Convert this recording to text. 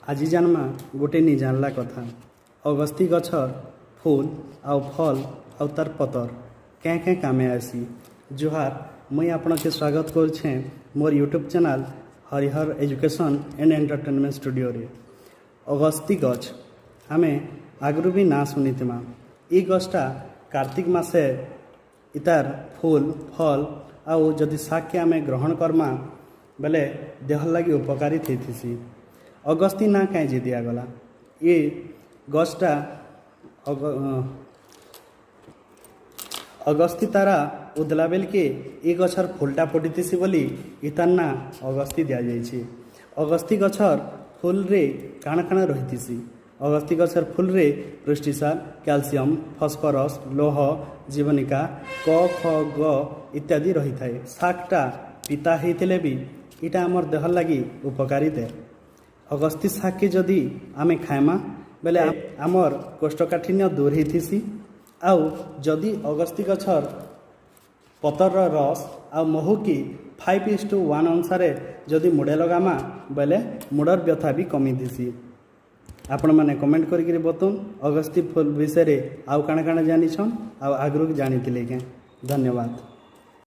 आज जानमा गोटे नहीं जानला कथा अगस्ती गछर फूल आउ फल आउ तार पतर क्या क्या कामे आसी। जुहार मुई आपण के स्वागत करुछे मोर YouTube channel Harihar education and entertainment studio रे। अगस्ती गछ आमे आगरू भी ना सुनीतिमा। ई गछटा कार्तिक मासे इतार फूल फल आउ जदि शाक के आमे ग्रहण करमा बेले देह लगी उपकारी थी। अगस्ती ना कहीं दिगला ये गछटा अगस्ती तारा उदला बेल के ये गछर फूलटा फुटीसी बोली इतार ना अगस्ती दि जाइए। अगस्ती गछर फूल रे काण काण रही। अगस्ती गछर फूल रे पुष्टिसार कैल्शियम फस्फरस लौह जीवनिका क ख ग इत्यादि रही थाए। शाकटा पिता होते भी इटा आमर देह लगी उपकारी दे। अगस्ती शाक के जदि आमे खाएमा बेले आमर कोष्ठकाठिन्य दूर होती। आउ जदि अगस्ती गछर पतर रस आ महू की 5:1 अनुसार जदि मुड़े लगामा बेले मुड़र व्यथा भी कमी थी। आपण मैंने कमेंट करके बताऊँ अगस्ती फूल विषय आउ काण काण जानी छन आगरू जानी। धन्यवाद।